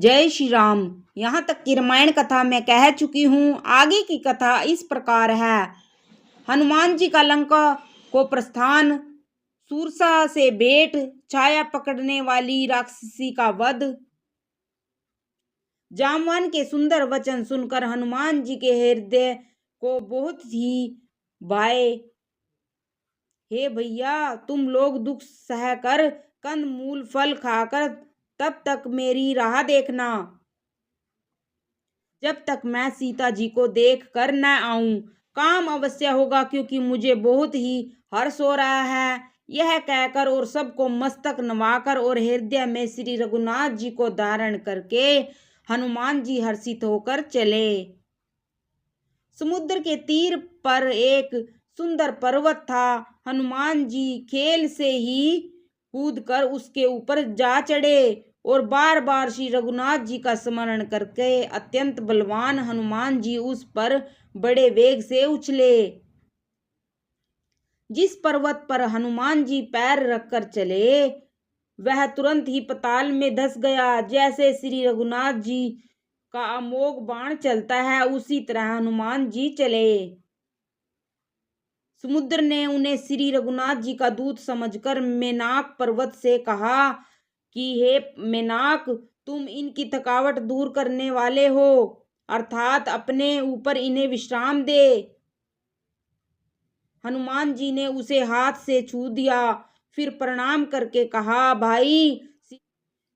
जय श्री राम। यहाँ तक की रामायण कथा मैं कह चुकी हूँ। आगे की कथा इस प्रकार है। हनुमान जी का लंका को प्रस्थान, सूरसा से भेंट, छाया पकड़ने वाली राक्षसी का वध। जामवान के सुंदर वचन सुनकर हनुमान जी के हृदय को बहुत ही भाए। हे भैया, तुम लोग दुख सहकर कंद मूल फल खाकर तब तक मेरी राह देखना, जब तक मैं सीता जी को देख कर न आऊं। काम अवश्य होगा, क्योंकि मुझे बहुत ही हर्ष हो रहा है। यह कहकर और सबको मस्तक नवाकर और हृदय में श्री रघुनाथ जी को धारण करके हनुमान जी हर्षित होकर चले। समुद्र के तीर पर एक सुंदर पर्वत था। हनुमान जी खेल से ही कूदकर उसके ऊपर जा चढ़े और बार बार श्री रघुनाथ जी का स्मरण करके अत्यंत बलवान हनुमान जी उस पर बड़े वेग से उछले। जिस पर्वत पर हनुमान जी पैर रखकर चले, वह तुरंत ही पाताल में धंस गया। जैसे श्री रघुनाथ जी का अमोघ बाण चलता है, उसी तरह हनुमान जी चले। समुद्र ने उन्हें श्री रघुनाथ जी का दूत समझकर मेनाक पर्वत से कहा कि हे मेनाक, तुम इनकी थकावट दूर करने वाले हो, अर्थात अपने ऊपर इन्हें विश्राम दे। हनुमान जी ने उसे हाथ से छू दिया, फिर प्रणाम करके कहा, भाई,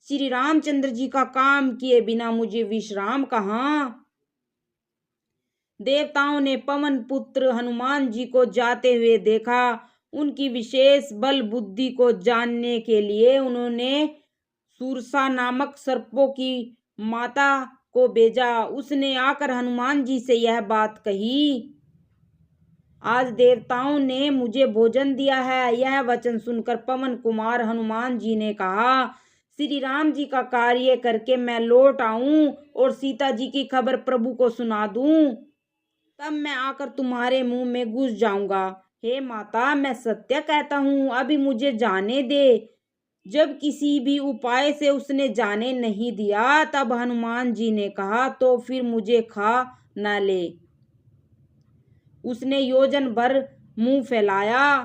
श्री रामचंद्र जी का काम किए बिना मुझे विश्राम कहाँ। देवताओं ने पवन पुत्र हनुमान जी को जाते हुए देखा। उनकी विशेष बल बुद्धि को जानने के लिए उन्होंने सूरसा नामक सर्पों की माता को भेजा। उसने आकर हनुमान जी से यह बात कही, आज देवताओं ने मुझे भोजन दिया है। यह वचन सुनकर पवन कुमार हनुमान जी ने कहा, श्री राम जी का कार्य करके मैं लौट आऊं और सीता जी की खबर प्रभु को सुना दूं, तब मैं आकर तुम्हारे मुंह में घुस जाऊंगा। हे माता, मैं सत्य कहता हूँ, अभी मुझे जाने दे। जब किसी भी उपाय से उसने जाने नहीं दिया, तब हनुमान जी ने कहा, तो फिर मुझे खा न ले। उसने योजन भर मुंह फैलाया।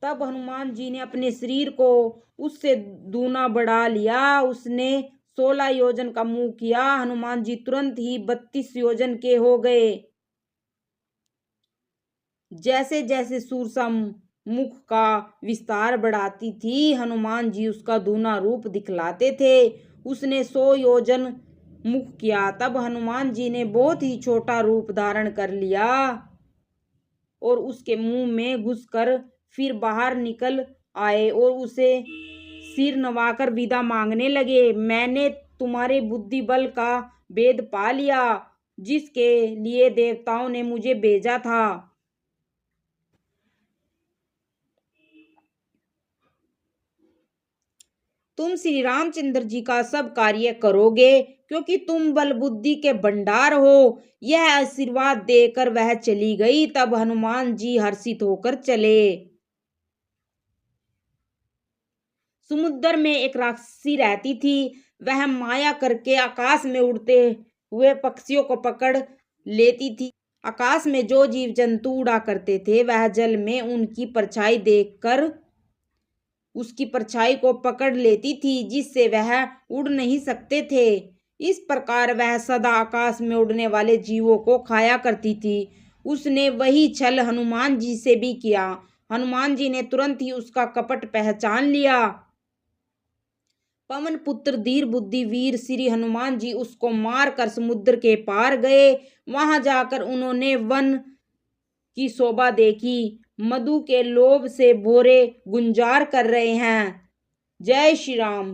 तब हनुमान जी ने अपने शरीर को उससे दूना बढ़ा लिया। उसने 16 योजन का मुंह किया। हनुमान जी तुरंत ही 32 योजन के हो गए। जैसे जैसे सूरसा मुख का विस्तार बढ़ाती थी, हनुमान जी उसका दूना रूप दिखलाते थे। उसने 100 योजन मुख किया, तब हनुमान जी ने बहुत ही छोटा रूप धारण कर लिया और उसके मुंह में घुसकर फिर बाहर निकल आए और उसे सिर नवाकर विदा मांगने लगे। मैंने तुम्हारे बुद्धि बल का भेद पा लिया, जिसके लिए देवताओं ने मुझे भेजा था। तुम श्री रामचंद्र जी का सब कार्य करोगे, क्योंकि तुम बल बुद्धि के भंडार हो। यह आशीर्वाद देकर वह चली गई। तब हनुमान जी हर्षित होकर चले। समुद्र में एक राक्षसी रहती थी। वह माया करके आकाश में उड़ते हुए पक्षियों को पकड़ लेती थी। आकाश में जो जीव जंतु उड़ा करते थे, वह जल में उनकी परछाई देखकर उसकी परछाई को पकड़ लेती थी, जिससे वह उड़ नहीं सकते थे। इस प्रकार वह सदा आकाश में उड़ने वाले जीवों को खाया करती थी। उसने वही छल हनुमान जी से भी किया। हनुमान जी ने तुरंत ही उसका कपट पहचान लिया। पवन पुत्र धीर बुद्धि वीर श्री हनुमान जी उसको मार कर समुद्र के पार गए। वहां जाकर उन्होंने वन की शोभा देखी। मधु के लोभ से भोरे गुंजार कर रहे हैं। जय श्री राम।